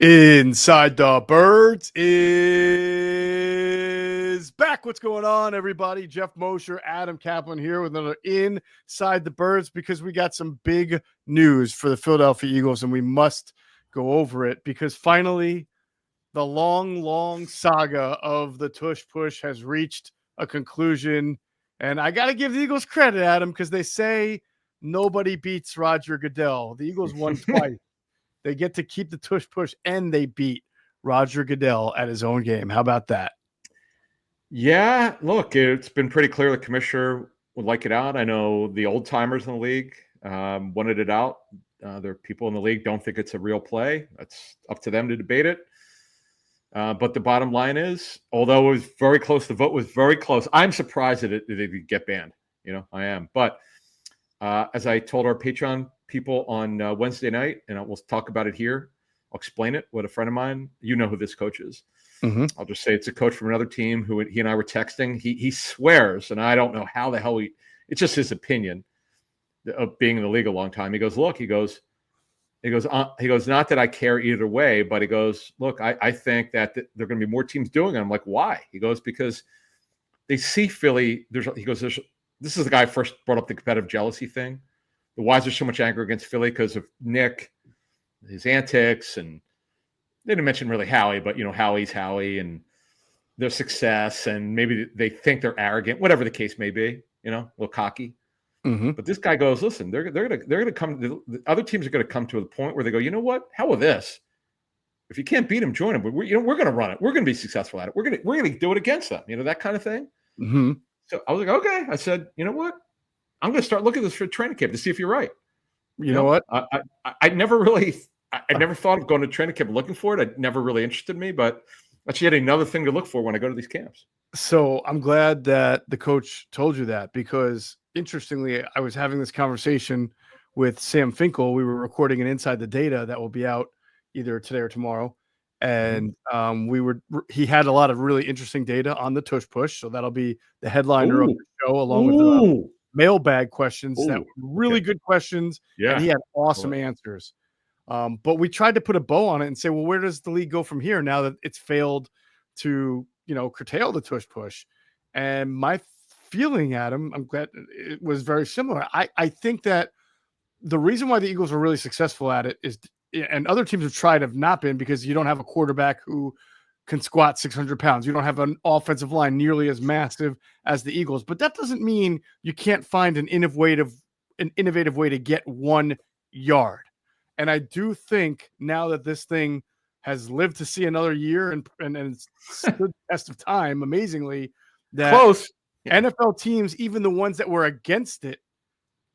Inside the Birds is back. What's going on, everybody? Geoff, Mosher, Adam, Kaplan here with another Inside the Birds because we got some big news for the Philadelphia Eagles and we must go over it because finally the long saga of the Tush Push has reached a conclusion. And I got to give the Eagles credit, Adam, because they say nobody beats Roger Goodell. The Eagles won twice. They get to keep the Tush Push, and they beat Roger Goodell at his own game. How about that? Yeah, look, it's been pretty clear the commissioner would like it out. I know the old timers in the league wanted it out. There are people in the league don't think it's a real play. That's up to them to debate it. But the bottom line is, although it was very close, the vote was very close. I'm surprised that it did get banned. I am. But as I told our Patreon people on Wednesday night, and we'll talk about it here. I'll explain it. What a friend of mine, you know who this coach is. Mm-hmm. I'll just say it's a coach from another team who he and I were texting. He swears, and I don't know how the hell it's just his opinion of being in the league a long time. He goes, look, he goes, not that I care either way, but he goes, look, I think that there are going to be more teams doing it. I'm like, why? He goes, because they see Philly. This is the guy who first brought up the competitive jealousy thing. Why is there so much anger against Philly? Because of Nick, his antics, and they didn't mention really Howie, but Howie's Howie and their success, and maybe they think they're arrogant, whatever the case may be, a little cocky. Mm-hmm. But this guy goes, listen, they're gonna come. The other teams are gonna come to a point where they go, you know what? Hell with this. If you can't beat them, join them. But we're gonna run it. We're gonna be successful at it. We're gonna do it against them. that kind of thing. Mm-hmm. So I was like, okay. I said, you know what? I'm going to start looking at this for training camp to see if you're right. You know what? I never thought of going to training camp looking for it. It never really interested me, but that's yet another thing to look for when I go to these camps. So I'm glad that the coach told you that because interestingly, I was having this conversation with Sam Finkel. We were recording an Inside the Data that will be out either today or tomorrow. And he had a lot of really interesting data on the Tush Push. So that'll be the headliner of the show along with the mailbag questions. That were really good questions. Yeah. And he had awesome answers. But we tried to put a bow on it and say, well, where does the league go from here now that it's failed to, curtail the Tush Push? And my feeling, Adam, I'm glad it was very similar. I think that the reason why the Eagles were really successful at it is, and other teams have not been, because you don't have a quarterback who can squat 600 pounds. You don't have an offensive line nearly as massive as the Eagles, but that doesn't mean you can't find an innovative way to get 1 yard. And I do think now that this thing has lived to see another year and stood the test of time, amazingly, that close NFL teams, even the ones that were against it,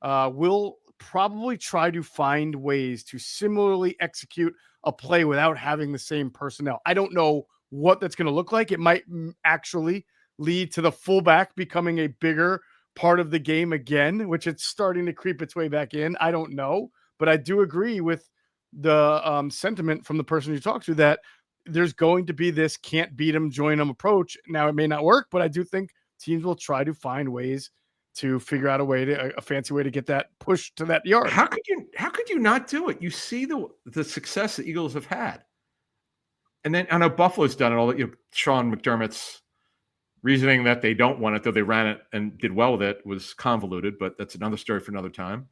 will probably try to find ways to similarly execute a play without having the same personnel. I don't know what that's going to look like. It might actually lead to the fullback becoming a bigger part of the game again, which it's starting to creep its way back in. I don't know, but I do agree with the sentiment from the person you talked to that there's going to be this can't beat them, join them approach. Now it may not work, but I do think teams will try to find ways to figure out a fancy way to get that push to that yard. How could you not do it? You see the success the Eagles have had. And then I know Buffalo's done it all. Sean McDermott's reasoning that they don't want it, though they ran it and did well with it, was convoluted, but that's another story for another time.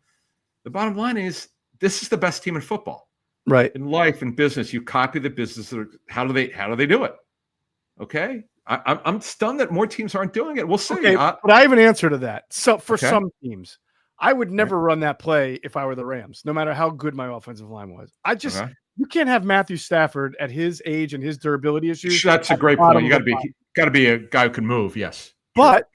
The bottom line is this is the best team in football. Right. In life and business, you copy the business. How do they do it? Okay. I'm stunned that more teams aren't doing it. We'll see. Okay, but I have an answer to that. So for some teams, I would never run that play if I were the Rams, no matter how good my offensive line was. You can't have Matthew Stafford at his age and his durability issues. That's a great point. You got to be a guy who can move. Yes, but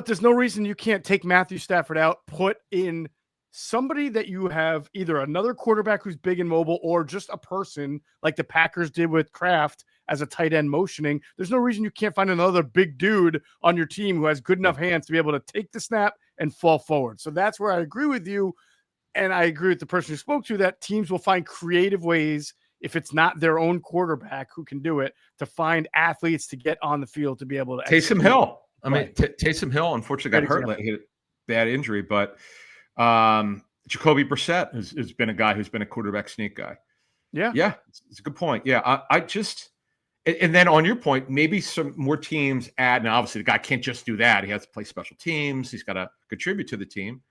there's no reason you can't take Matthew Stafford out, put in somebody that you have either another quarterback who's big and mobile or just a person like the Packers did with Kraft as a tight end motioning. There's no reason you can't find another big dude on your team who has good enough hands to be able to take the snap and fall forward. So that's where I agree with you. And I agree with the person who spoke to that teams will find creative ways, if it's not their own quarterback who can do it, to find athletes to get on the field to be able to Taysom Hill. Taysom Hill unfortunately got hurt. He had a bad injury, but Jacoby Brissett has been a guy who's been a quarterback sneak guy. Yeah, it's a good point. Yeah, I just and then on your point, maybe some more teams add. Now, obviously, the guy can't just do that. He has to play special teams. He's got to contribute to the team.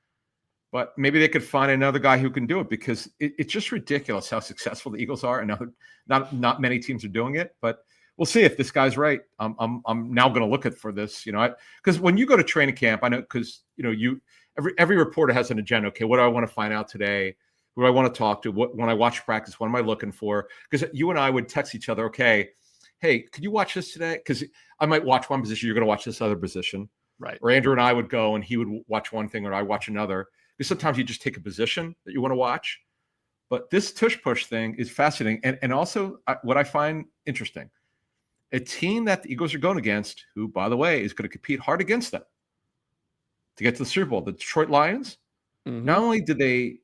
But maybe they could find another guy who can do it, because it's just ridiculous how successful the Eagles are, and not many teams are doing it. But we'll see if this guy's right. I'm now going to look for this, because when you go to training camp, I know, because every reporter has an agenda. Okay, what do I want to find out today? Who do I want to talk to? When I watch practice, what am I looking for? Because you and I would text each other. Okay, hey, could you watch this today? Because I might watch one position, you're going to watch this other position, right? Or Andrew and I would go, and he would watch one thing, or I watch another. Because sometimes you just take a position that you want to watch. But this tush push thing is fascinating, and also what I find interesting, a team that the Eagles are going against, who, by the way, is going to compete hard against them to get to the Super Bowl, the Detroit Lions. Mm-hmm. Not only did they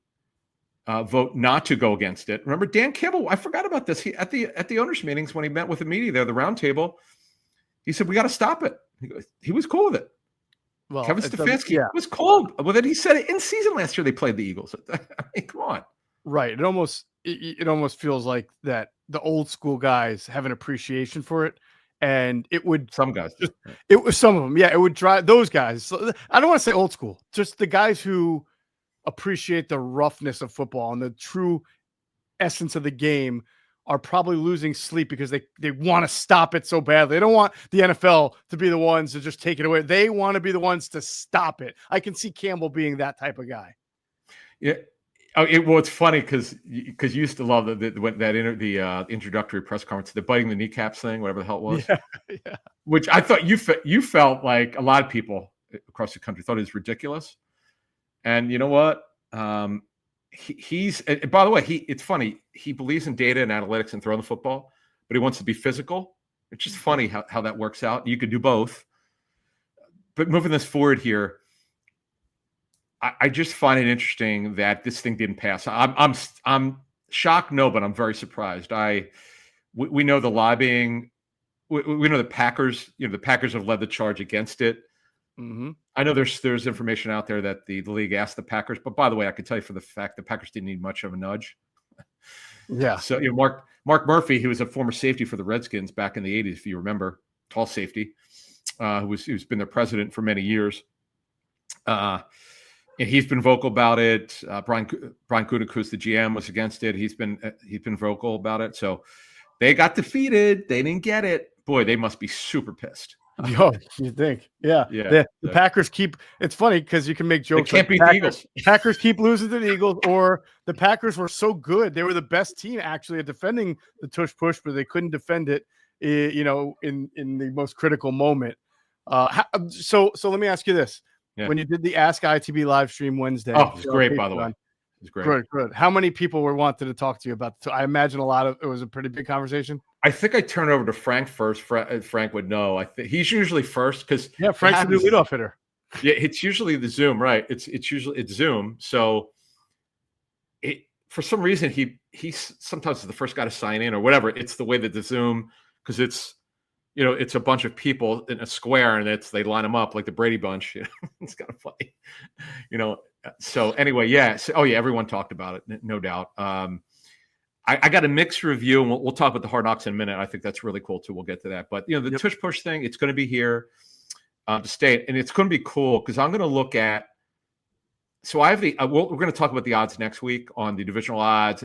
vote not to go against it. Remember, Dan Campbell, I forgot about this. He at the owners' meetings, when he met with the media there, the round table, he said, we got to stop it. He was cool with it. Well, Kevin Stefanski was cold with it. He said it in season last year. They played the Eagles. I mean, come on. Right. It almost feels like that the old school guys have an appreciation for it. And it would, some guys, it was some of them. Yeah. It would drive those guys. I don't want to say old school, just the guys who appreciate the roughness of football and the true essence of the game are probably losing sleep because they want to stop it so badly. They don't want the NFL to be the ones to just take it away. They want to be the ones to stop it. I can see Campbell being that type of guy. Yeah. Well, it's funny because you used to love the introductory press conference, the biting the kneecaps thing, whatever the hell it was. Yeah. Which I thought you felt like a lot of people across the country thought it was ridiculous. And you know what? He's, and by the way, it's funny. He believes in data and analytics and throwing the football, but he wants to be physical. It's just funny how that works out. You could do both. But moving this forward here, I just find it interesting that this thing didn't pass. I'm shocked, no, but I'm very surprised. We know the lobbying. We know the Packers. The Packers have led the charge against it. Mm-hmm. I know there's information out there that the league asked the Packers, but by the way, I can tell you for the fact the Packers didn't need much of a nudge. Yeah. So Mark Murphy, who was a former safety for the Redskins back in the 80s, if you remember, tall safety, who's been their president for many years. And he's been vocal about it. Brian Gutekunst, who's the GM, was against it. He's been vocal about it. So they got defeated. They didn't get it. Boy, they must be super pissed. Yo, you think? Yeah. The Packers keep. It's funny because you can make jokes. They can't beat the Eagles. Packers keep losing to the Eagles, or the Packers were so good they were the best team actually at defending the tush push, but they couldn't defend it. In the most critical moment. So let me ask you this. Yeah. When you did the Ask ITB live stream Wednesday. Oh, it was great, by the way. It was great. Good. How many people were wanted to talk to you about? I imagine it was a pretty big conversation. I think I turned over to Frank first. Frank would know. I think he's usually first because Frank's the new leadoff hitter. Yeah, it's usually the Zoom, right? It's Zoom. So for some reason he's sometimes is the first guy to sign in or whatever. It's the way that the Zoom, because it's it's a bunch of people in a square and they line them up like the Brady Bunch. It's kind of funny, So anyway, yeah. So, everyone talked about it, no doubt. I got a mixed review, and we'll talk about the Hard Knocks in a minute. I think that's really cool too. We'll get to that. But the tush push thing, it's going to be here to stay, and it's going to be cool because I'm going to look at. So I have we're going to talk about the odds next week on the divisional odds,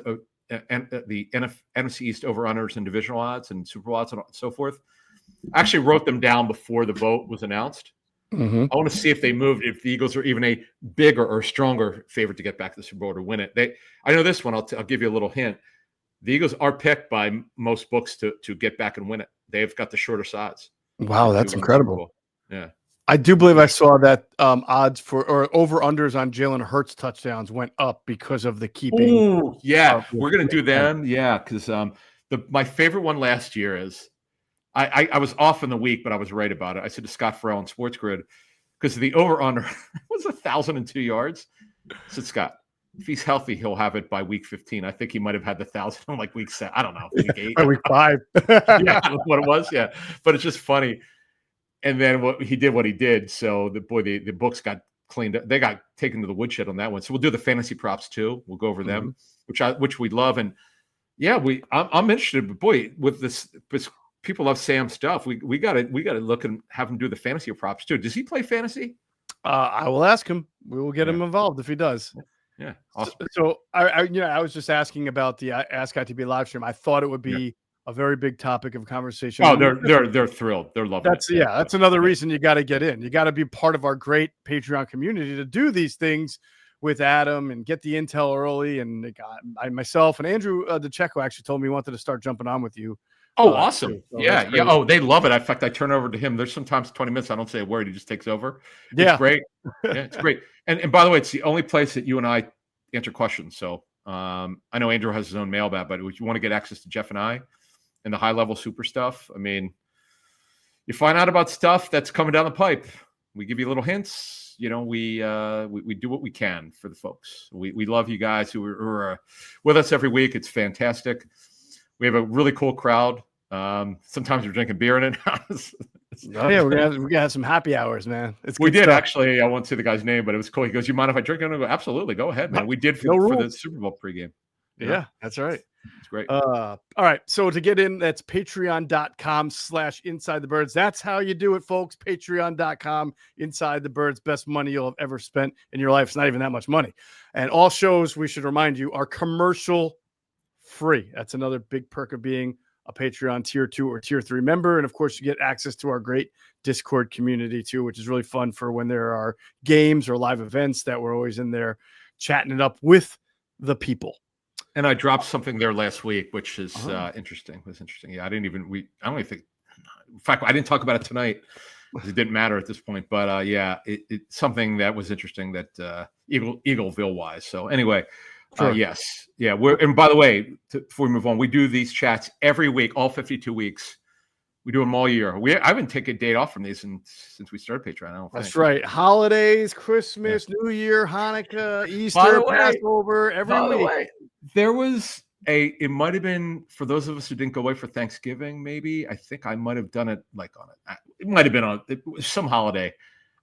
and the NFC East over/unders and divisional odds and Super Bowl odds and so forth. I actually wrote them down before the vote was announced. Mm-hmm. I want to see if they moved, if the Eagles are even a bigger or stronger favorite to get back to the Super Bowl to win it. I know this one. I'll give you a little hint. The Eagles are picked by most books to get back and win it. They've got the shorter odds. Wow, that's incredible. Yeah. I do believe I saw that odds for or over-unders on Jaylen Herz touchdowns went up because of the keeping. Ooh, yeah. We're going to do them. Yeah, because my favorite one last year is I was off in the week, but I was right about it. I said to Scott Farrell on Sports Grid, because the over-under was 1,002 yards. I said, Scott, if he's healthy, he'll have it by week 15. I think he might have had the 1,000 on like week 7. I don't know, week 8. By week 5. Yeah, what it was. Yeah, but it's just funny. And then what he did. So the books got cleaned up. They got taken to the woodshed on that one. So we'll do the fantasy props too. We'll go over them, which we love. And Yeah, I'm interested, but boy, with this, people love Sam's stuff. We gotta look and have him do the fantasy props too. Does he play fantasy? I will ask him. We will get him involved if he does. Yeah, awesome. So I was just asking about the Ask ITB live stream. I thought it would be a very big topic of conversation. Oh, they're thrilled. They're loving it. That's another reason you got to get in. You got to be part of our great Patreon community to do these things with Adam and get the intel early. And myself and Andrew DeCecco actually told me he wanted to start jumping on with you. Oh, awesome. So yeah. Oh, they love it. In fact, I turn over to him. There's sometimes 20 minutes. I don't say a word. He just takes over. It's great. Yeah, it's great. And by the way, it's the only place that you and I answer questions. So I know Andrew has his own mailbag, but if you want to get access to Geoff and I and the high level super stuff, I mean, you find out about stuff that's coming down the pipe. We give you little hints. We do what we can for the folks. We love you guys who are with us every week. It's fantastic. We have a really cool crowd. Sometimes we're drinking beer in it. We're gonna have some happy hours, man. We did stuff. Actually. I won't say the guy's name, but it was cool. He goes, "You mind if I drink?" And I go, "Absolutely, go ahead, man." We did for the Super Bowl pregame. Yeah, that's right. It's great. All right. So to get in, that's patreon.com/InsideTheBirds. That's how you do it, folks. Patreon.com, Inside the Birds. Best money you'll have ever spent in your life. It's not even that much money. And all shows, we should remind you, are commercial free. That's another big perk of being a Patreon tier 2 or tier 3 member. And of course, you get access to our great Discord community too, which is really fun for when there are games or live events that we're always in there chatting it up with the people. And I dropped something there last week, which is interesting. It was interesting. Yeah, I don't even think, in fact, I didn't talk about it tonight because it didn't matter at this point. But it's something that was interesting that Eagleville wise. So anyway, yes. Yeah. And by the way, before we move on, we do these chats every week, all 52 weeks. We do them all year. I haven't taken a date off from these since we started Patreon. That's right. Holidays, Christmas, New Year, Hanukkah, Easter, Passover, every week. There was it might have been for those of us who didn't go away for Thanksgiving, maybe. I think I might have done it it might have been on some holiday.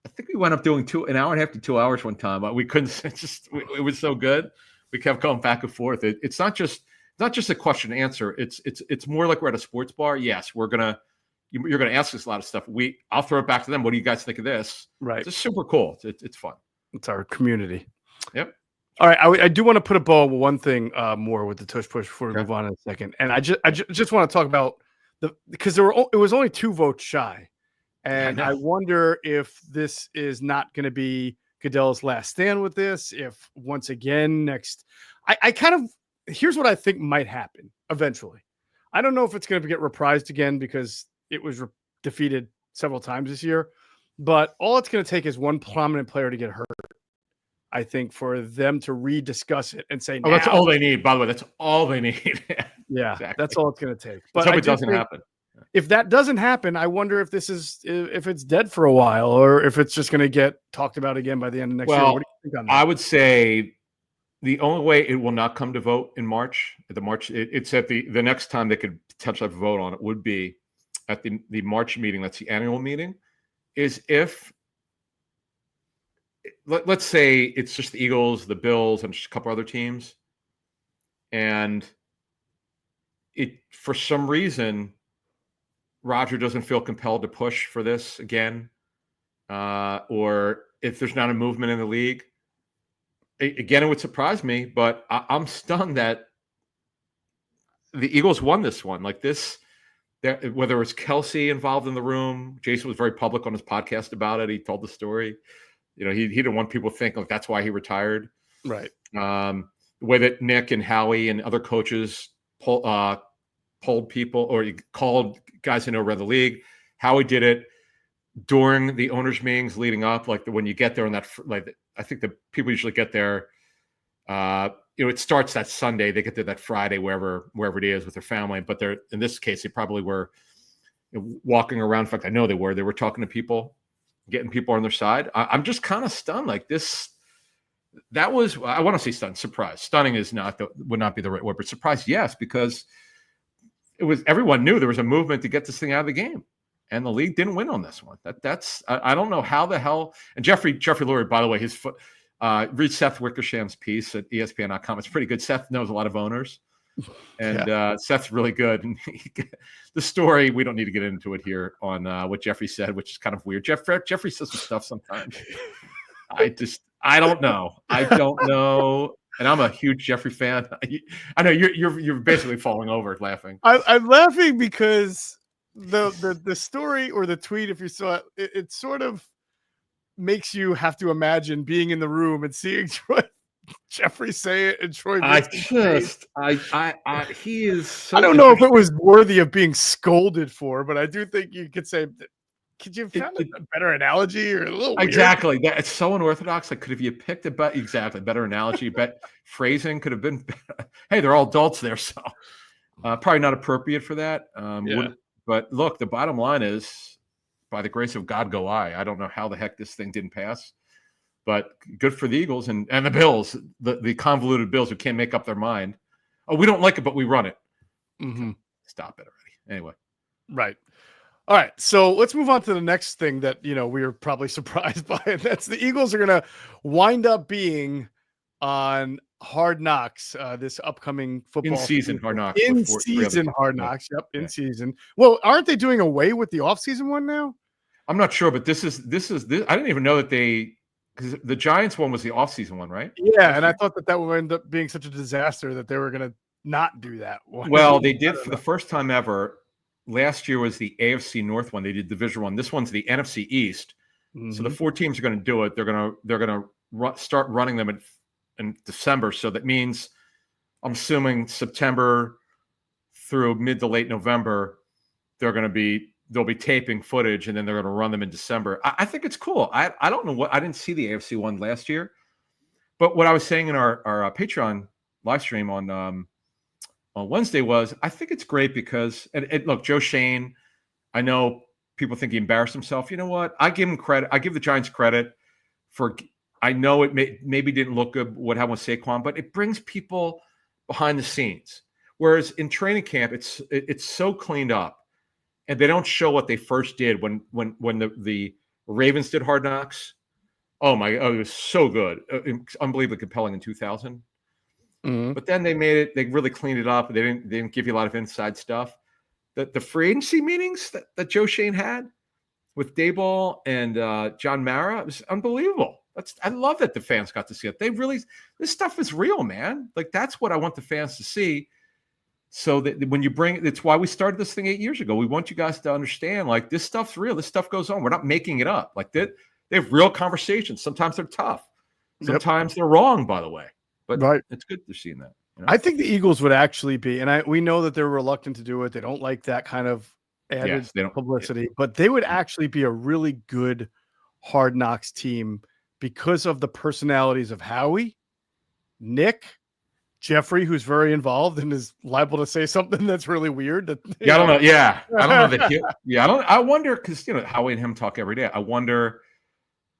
I think we wound up doing an hour and a half to 2 hours one time, but we couldn't. It was so good. We kept going back and forth. It's not just a question and answer. It's more like we're at a sports bar. Yes, you're gonna ask us a lot of stuff. I'll throw it back to them. What do you guys think of this? Right. It's just super cool. It's fun. It's our community. Yep. All right. I do want to put a bow on one thing more with the Tush Push before we move on in a second. And I just want to talk about because it was only 2 votes shy. And I wonder if this is not going to be Goodell's last stand with this. If once again here's what I think might happen eventually. I don't know if it's going to get reprised again because it was defeated several times this year, but all it's going to take is one prominent player to get hurt. I think for them to rediscuss it and say, that's all they need. By the way, that's all they need. Yeah, exactly. That's all it's going to take. But it doesn't happen. If that doesn't happen, I wonder if if it's dead for a while or if it's just going to get talked about again by the end of next year. What do you think on that? I would say the only way it will not come to vote in March, it's at the next time they could potentially have a vote on it would be at the March meeting. That's the annual meeting. Is if let's say it's just the Eagles, the Bills, and just a couple other teams, and for some reason Roger doesn't feel compelled to push for this again, or if there's not a movement in the league. Again, it would surprise me, but I'm stunned that the Eagles won this one. Like this, whether it was Kelsey involved in the room, Jason was very public on his podcast about it. He told the story. He didn't want people to think like that's why he retired. Right. The way that Nick and Howie and other coaches polled people or called guys who know around the league. Howie did it during the owners' meetings leading up, like when you get there on that, like I think the people usually get there. It starts that Sunday. They get there that Friday, wherever it is with their family. But in this case, they probably were walking around. In fact, I know they were. They were talking to people, getting people on their side. I'm just kind of stunned. Like this, I want to say stunned. Surprised. Stunning would not be the right word, but surprised, yes, because everyone knew there was a movement to get this thing out of the game. And the league didn't win on this one. I don't know how the hell. And Jeffrey Lurie, by the way, read Seth Wickersham's piece at ESPN.com. It's pretty good. Seth knows a lot of owners. And Seth's really good. And the story, we don't need to get into it here on what Jeffrey said, which is kind of weird. Jeffrey says some stuff sometimes. I don't know. I don't know. And I'm a huge Jeffrey fan. I know you're basically falling over laughing. I'm laughing because the story or the tweet, if you saw it, it sort of makes you have to imagine being in the room and seeing Jeffrey say it and Troy. He is. So I don't know if it was worthy of being scolded for, but I do think you could say, could you find a better analogy or a little exactly weird? It's so unorthodox. Like, could have you picked a better analogy? Bet phrasing could have been. Hey, they're all adults there, so probably not appropriate for that. But look, the bottom line is, by the grace of God, go I. I don't know how the heck this thing didn't pass. But good for the Eagles and the Bills, the convoluted Bills who can't make up their mind. Oh, we don't like it, but we run it. Mm-hmm. Stop it already. Anyway. Right. All right. So let's move on to the next thing that, we were probably surprised by. And that's the Eagles are going to wind up being on Hard Knocks this upcoming football season. Hard Knocks. In season Hard Knocks. Yep. In season. Well, aren't they doing away with the off-season one now? I'm not sure, but this is. I didn't even know that because the Giants one was the off-season one, right? Yeah, and I thought that would end up being such a disaster that they were going to not do that one. Well, they did for the first time ever. Last year was the AFC North one. They did Division One. This one's the NFC East. Mm-hmm. So the 4 teams are going to do it. They're going to start running them in December. So that means, I'm assuming September through mid to late November, they'll be taping footage, and then they're going to run them in December. I think it's cool. I don't know I didn't see the AFC one last year, but what I was saying in our Patreon live stream on Wednesday was, I think it's great because, and look, Joe Shane, I know people think he embarrassed himself. You know what? I give him credit. I give the Giants credit for, I know it maybe didn't look good what happened with Saquon, but it brings people behind the scenes. Whereas in training camp, it's so cleaned up. And they don't show what they first did when the Ravens did Hard Knocks. Oh it was so good, unbelievably compelling in 2000. Mm-hmm. But then they really cleaned it up. They didn't give you a lot of inside stuff. The free agency meetings that Joe Shane had with Daboll and John Mara, it was unbelievable. I love that the fans got to see it. This stuff is real, man. Like, that's what I want the fans to see. So that when you it's why we started this thing 8 years ago. We want you guys to understand, like, this stuff's real. This stuff goes on. We're not making it up. Like, they have real conversations. Sometimes they're tough. Sometimes they're wrong, by the way. But It's good to see that. I think the Eagles would actually be, and we know that they're reluctant to do it. They don't like that kind of added publicity, but they would actually be a really good Hard Knocks team because of the personalities of Howie, Nick, Jeffrey, who's very involved and is liable to say something that's really weird. I don't know. Yeah, I don't know that. I wonder, because Howie and him talk every day. I wonder.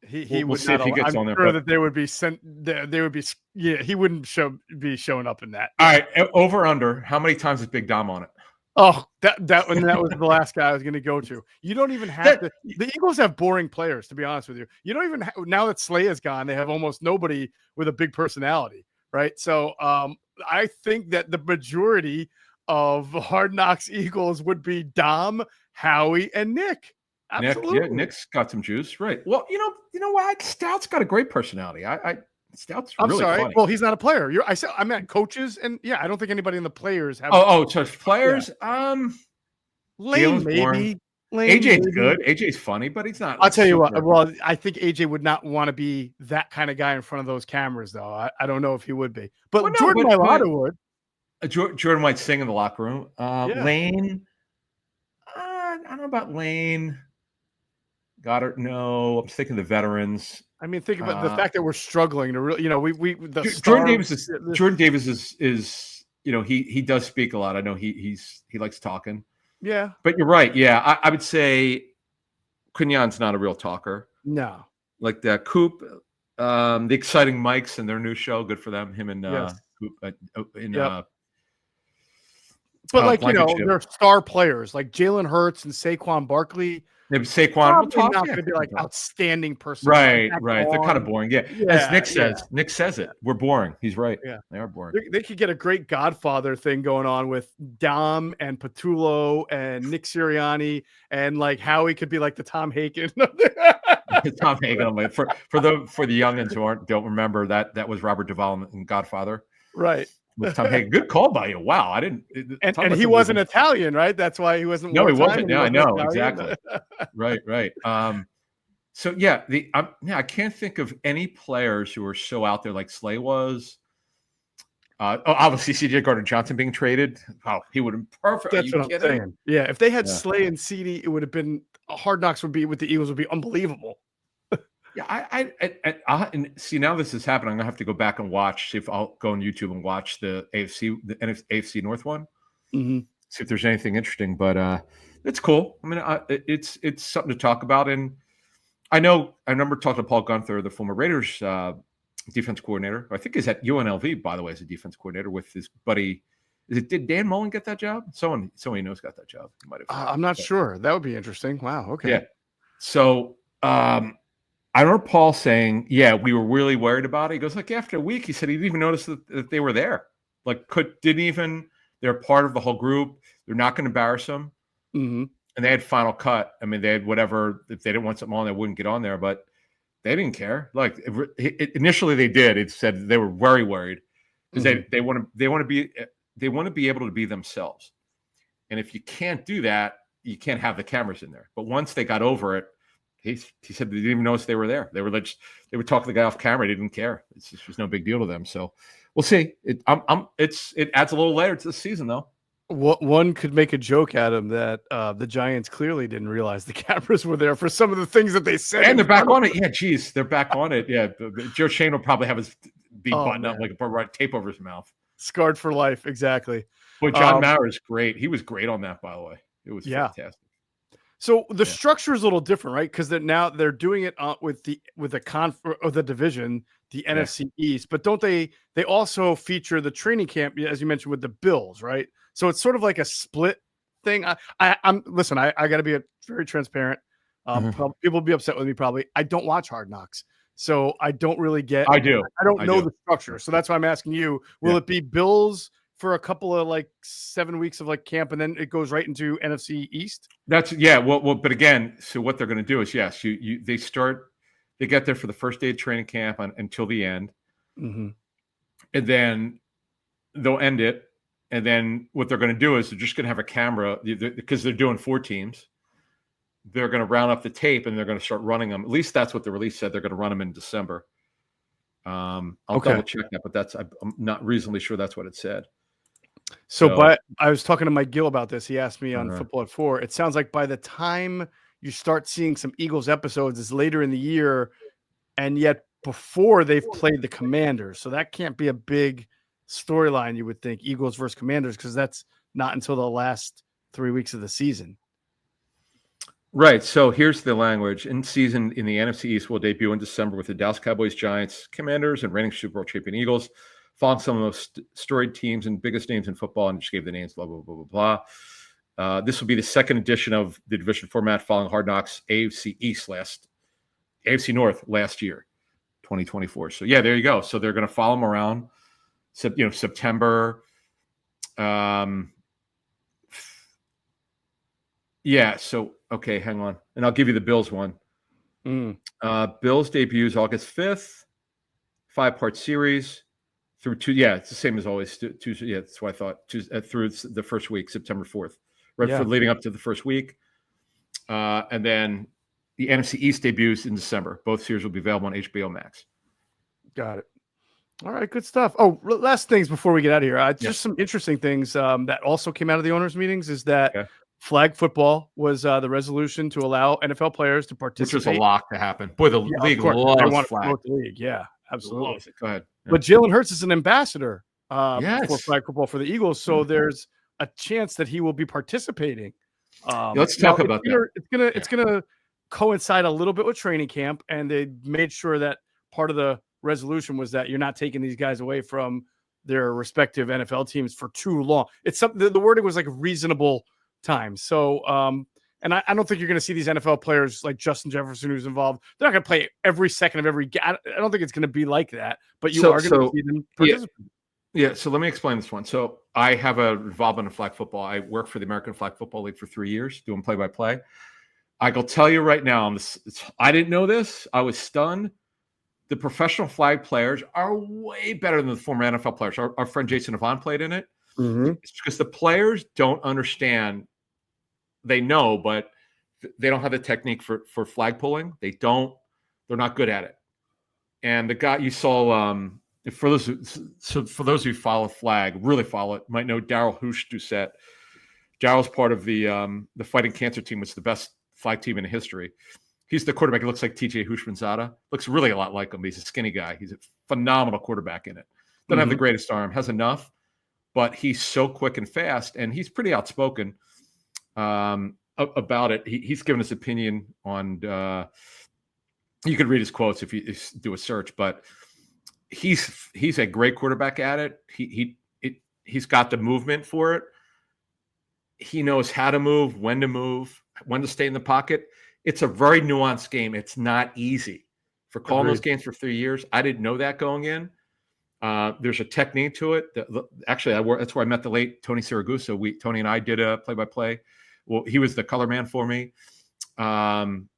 He would see if he gets on there. Sure that they would be sent. They would be. Yeah, he wouldn't be showing up in that. All right, over under. How many times is Big Dom on it? Oh, that was the last guy I was going to go to. You don't even have to. The Eagles have boring players, to be honest with you. You don't even now that Slay is gone, they have almost nobody with a big personality. Right. So I think that the majority of Hard Knocks Eagles would be Dom, Howie, and Nick. Absolutely. Nick's got some juice. Right. Well, you know what? Stout's got a great personality. Stout's really funny. Well, he's not a player. I meant coaches, and I don't think anybody in the players have. So players. Yeah. Lane maybe. AJ's good. AJ's funny, but he's not. I'll tell you what. Well, I think AJ would not want to be that kind of guy in front of those cameras, though. I don't know if he would be, but Jordan Mailata would. Jordan might sing in the locker room. Lane. I don't know about Lane. Goddard. No, I'm thinking the veterans. I mean, think about the fact that we're struggling to really. Jordan Davis is. He does speak a lot. I know he likes talking. Yeah. But you're right. Yeah. I would say Quinion's not a real talker. No. Like the Coop, the Exciting Mics and their new show. Good for them. Him and Coop. But they're star players like Jaylen Herz and Saquon Barkley. Maybe Saquon will Probably talk. not Yeah, going to be like outstanding right, personality. right. They're kind of boring. Yeah, as Yeah, Nick says. Nick says it. We're boring. He's right. yeah. They are boring. They could get a great Godfather thing going on with Dom and Patullo and Nick Sirianni, and like Howie could be like the Tom Hagen. Tom Hagen. For the youngins who don't remember that was Robert Duvall in Godfather. Right. With Tom Hagen. Good call by you. Wow, I didn't. And he wasn't Italian, right? That's why he wasn't. No, he wasn't. And Yeah, I know Italian. exactly. Right. So yeah, I can't think of any players who are so out there like Slay was. Obviously, C.J. Gardner-Johnson being traded. Oh, he would have been perfect. That's what I'm saying. Yeah, if they had Slay and CD, it would have been Hard Knocks would be with the Eagles would be unbelievable. Yeah, and see now this is happening. I'm gonna have to go back and watch. See if I'll go on YouTube and watch the AFC North one. Mm-hmm. See if there's anything interesting. But it's cool. I mean, it's something to talk about. And I remember talking to Paul Gunther, the former Raiders defense coordinator. I think he's at UNLV, by the way, as a defense coordinator with his buddy. Did Dan Mullen get that job? Someone he knows got that job. He might have. I'm not sure. That would be interesting. Wow. Okay. Yeah. So I remember Paul saying, "Yeah, we were really worried about it." He goes, like after a week, he said he didn't even notice that they were there. Like they're part of the whole group. They're not going to embarrass them. Mm-hmm. And they had Final Cut. I mean, they had whatever. If they didn't want something on, they wouldn't get on there. But they didn't care. Like initially, they did. It said they were very worried because they want to be able to be themselves. And if you can't do that, you can't have the cameras in there. But once they got over it, he said they didn't even notice they were there. They would talk to the guy off camera. They didn't care. It was no big deal to them. So we'll see. It adds a little layer to the season, though. One could make a joke at him that the Giants clearly didn't realize the cameras were there for some of the things that they said. And they're back on it. Yeah, geez, they're back on it. Yeah, Joe Shane will probably have his buttoned up like a tape over his mouth. Scarred for life, exactly. But John Maurer is great. He was great on that, by the way. It was fantastic. So the structure is a little different, right? Because they're doing it with the division, the NFC East. But don't they also feature the training camp, as you mentioned, with the Bills, right? So it's sort of like a split thing. Listen, I got to be very transparent. People will be upset with me probably. I don't watch Hard Knocks, so I don't really get. I do. I don't know the structure, so that's why I'm asking you. Will it be Bills for a couple of like 7 weeks of like camp, and then it goes right into NFC East? Well, but again, so what they're going to do is they get there for the first day of training camp until the end, and then they'll end it. And then what they're going to do is they're just going to have a camera because they're doing 4 teams. They're going to round up the tape and they're going to start running them. At least that's what the release said. They're going to run them in December. I'll double check that, but I'm not reasonably sure that's what it said. But I was talking to Mike Gill about this. He asked me on Football at 4. It sounds like by the time you start seeing some Eagles episodes, it's later in the year, and yet before they've played the Commanders. So that can't be a big storyline, you would think, Eagles versus Commanders, because that's not until the last 3 weeks of the season. Right. So here's the language. In season in the NFC East will debut in December with the Dallas Cowboys, Giants, Commanders, and reigning Super Bowl champion Eagles, following some of the most storied teams and biggest names in football, and just gave the names, blah, blah, blah, blah, blah. This will be the second edition of the division format following Hard Knocks AFC North last year, 2024. So yeah, there you go. So they're going to follow them around. September. So okay, hang on, and I'll give you the Bills one. Bills debuts August 5th, 5-part series through 2. Yeah, it's the same as always. Tuesday. Yeah, that's what I thought. Through the first week, September 4th, for leading up to the first week, and then the NFC East debuts in December. Both series will be available on HBO Max. Got it. All right, good stuff. Oh, last things before we get out of here. Just some interesting things that also came out of the owners' meetings is that flag football was the resolution to allow NFL players to participate. Which was a lock to happen. Boy, the league loves flag. The league, yeah, absolutely. Go ahead. Yeah. But Jaylen Herz is an ambassador for flag football for the Eagles, so there's a chance that he will be participating. Let's talk about that. It's gonna coincide a little bit with training camp, and they made sure that part of the resolution was that you're not taking these guys away from their respective NFL teams for too long. It's something, the wording was like reasonable time. So And I don't think you're going to see these NFL players like Justin Jefferson, who's involved. They're not going to play every second of every game. I don't think it's going to be like that, but you are going to see them participate. Yeah, so let me explain this one. So I have a involvement in flag football. I worked for the American Flag Football League for 3 years, doing play-by-play. I will tell you right now, I didn't know this. I was stunned. The professional flag players are way better than the former NFL players. Our friend Jason Avant played in it. Mm-hmm. It's because the players don't understand. They know, but they don't have the technique for flag pulling. They're not good at it. And the guy you saw, for those who follow flag, really follow it, might know Daryl Hoosh-Doucette. Daryl's part of the Fighting Cancer team, which is the best flag team in history. He's the quarterback. He looks like TJ Houshmandzadeh. Looks really a lot like him. He's a skinny guy. He's a phenomenal quarterback in it. Doesn't have the greatest arm, has enough, but he's so quick and fast, and he's pretty outspoken about it. He's given his opinion on. You could read his quotes if you do a search, but he's a great quarterback at it. He's got the movement for it. He knows how to move, when to stay in the pocket. It's a very nuanced game. It's not easy. For calling those games for 3 years, I didn't know that going in. There's a technique to it. Actually, that's where I met the late Tony Siragusa. Tony and I did a play-by-play. Well, he was the color man for me. Michael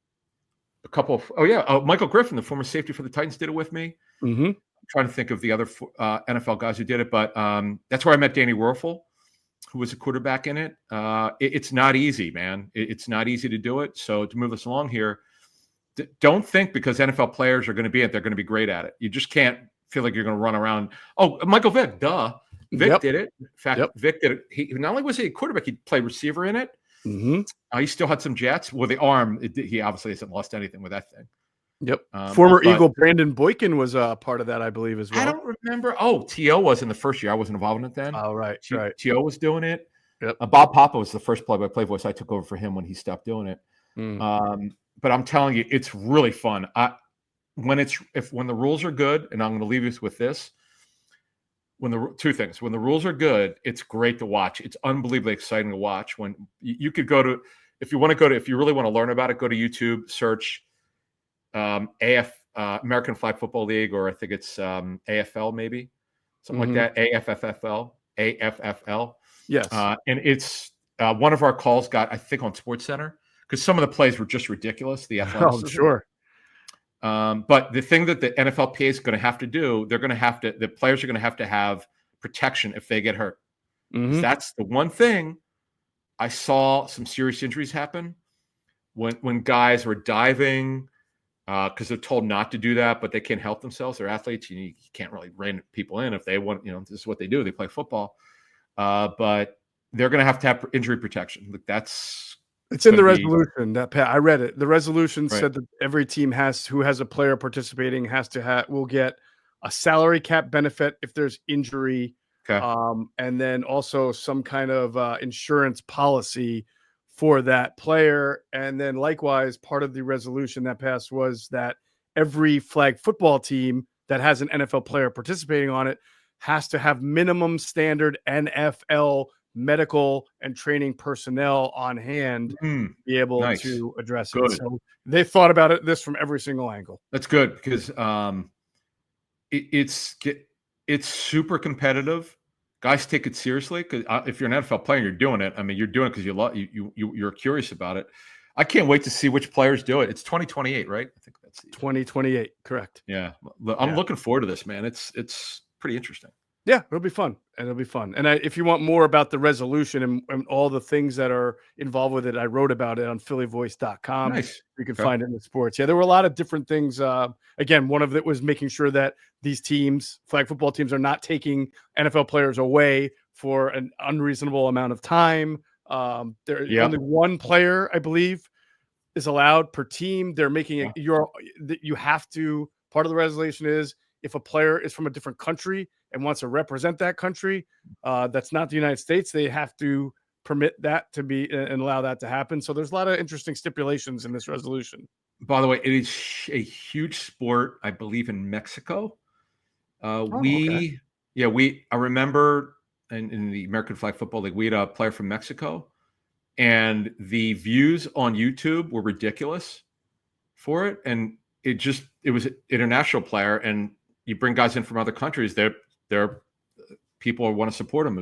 Griffin, the former safety for the Titans, did it with me. Mm-hmm. I'm trying to think of the other NFL guys who did it, but that's where I met Danny Werfel, who was a quarterback in it. It's not easy, man. It's not easy to do it. So to move us along here, don't think because NFL players are going to be it, they're going to be great at it. You just can't feel like you're going to run around. Oh, Michael Vick, duh. Vick did it. In fact, Vick did it. He not only was he a quarterback, he played receiver in it. Mm-hmm. He still had some jets. Well, the arm, he obviously hasn't lost anything with that thing. Yep. Former Eagle Brandon Boykin was a part of that, I believe, as well. I don't remember. Oh, T.O. was in the first year. I wasn't involved in it then. Oh, right. T.O. was doing it. Yep. Bob Papa was the first play-by-play voice. I took over for him when he stopped doing it. But I'm telling you, it's really fun. When the rules are good, and I'm going to leave you with this. Two things. When the rules are good, it's great to watch. It's unbelievably exciting to watch. When you could go to, if you really want to learn about it, go to YouTube, search American Flag Football League, or I think it's AFL maybe, something like that. AFFL. Yes. And it's one of our calls got, I think, on SportsCenter, because some of the plays were just ridiculous. The athleticism. Oh, sure. But the thing that the NFLPA is going to have to do, the players are going to have protection if they get hurt. Mm-hmm. That's the one thing. I saw some serious injuries happen when guys were diving because they're told not to do that, but they can't help themselves. They're athletes. You can't really rein people in if they want. This is what they do. They play football, but they're going to have injury protection. It's in the resolution that I read it. The resolution said that every team who has a player participating will get a salary cap benefit if there's injury, and then also some kind of insurance policy for that player. And then likewise, part of the resolution that passed was that every flag football team that has an NFL player participating on it has to have minimum standard NFL medical and training personnel on hand to be able to address it. So they thought about this from every single angle. That's good because it's super competitive. Guys take it seriously because if you're an NFL player, you're doing it. I mean, you're doing it because you're curious about it. I can't wait to see which players do it. It's 2028, right? I think that's 2028. Correct. Yeah, I'm looking forward to this, man. It's pretty interesting. Yeah, it'll be fun. And if you want more about the resolution and all the things that are involved with it, I wrote about it on phillyvoice.com. Nice. You can find it in the sports. Yeah, there were a lot of different things. Again, one of it was making sure that these teams, flag football teams, are not taking NFL players away for an unreasonable amount of time. Only one player, I believe, is allowed per team. They're making it. You have to. Part of the resolution is if a player is from a different country and wants to represent that country, that's not the United States, they have to permit that to be and allow that to happen. So there's a lot of interesting stipulations in this resolution. By the way, it is a huge sport, I believe, in Mexico. I remember in the American Flag Football League, we had a player from Mexico. and the views on YouTube were ridiculous for it. And it was an international player, and you bring guys in from other countries, they're people want to support them.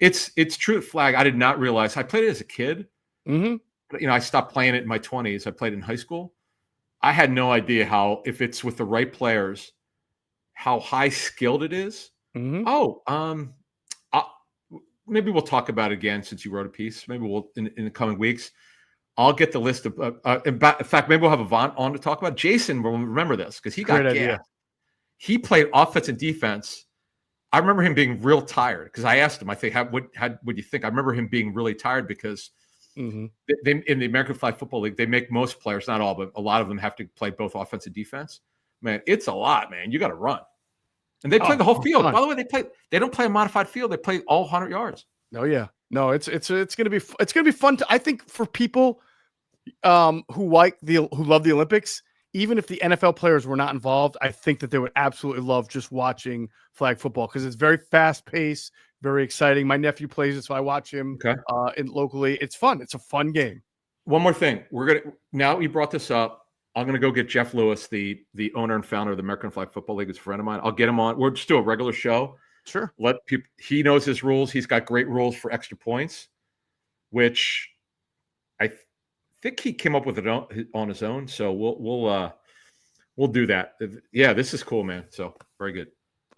It's true at flag. I did not realize. I played it as a kid. Mm-hmm. I stopped playing it in my 20s. I played in high school. I had no idea how, if it's with the right players, how high skilled it is. Mm-hmm. Maybe we'll talk about it again since you wrote a piece. Maybe we'll in the coming weeks. I'll get the list of. In fact, maybe we'll have Avant on to talk about. Jason will remember this because he got gassed. He played offense and defense. I remember him being real tired because I asked him. I think, what do you think? I remember him being really tired because they, in the American Flag Football League, they make most players, not all, but a lot of them have to play both offense and defense. Man, it's a lot, man. You got to run. And they play the whole field. By the way, they don't play a modified field. They play all 100 yards. Oh yeah. No, it's going to be fun I think for people who love the Olympics, even if the NFL players were not involved, I think that they would absolutely love just watching flag football because it's very fast paced, very exciting. My nephew plays it, so I watch him locally. It's fun. It's a fun game. One more thing. Now you brought this up, I'm going to go get Jeff Lewis, the owner and founder of the American Flag Football League. Is a friend of mine. I'll get him on. We'll just do a regular show. Sure. Let people. He knows his rules. He's got great rules for extra points, which I think he came up with it on his own. So we'll do that. Yeah, this is cool, man. So very good.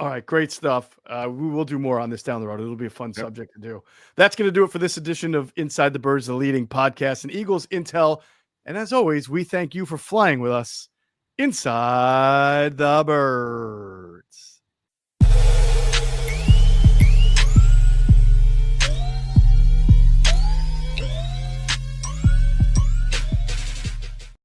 All right, great stuff. We will do more on this down the road. It'll be a fun subject to do. That's going to do it for this edition of Inside the Birds, the leading podcast in Eagles Intel. And as always, we thank you for flying with us inside the bird.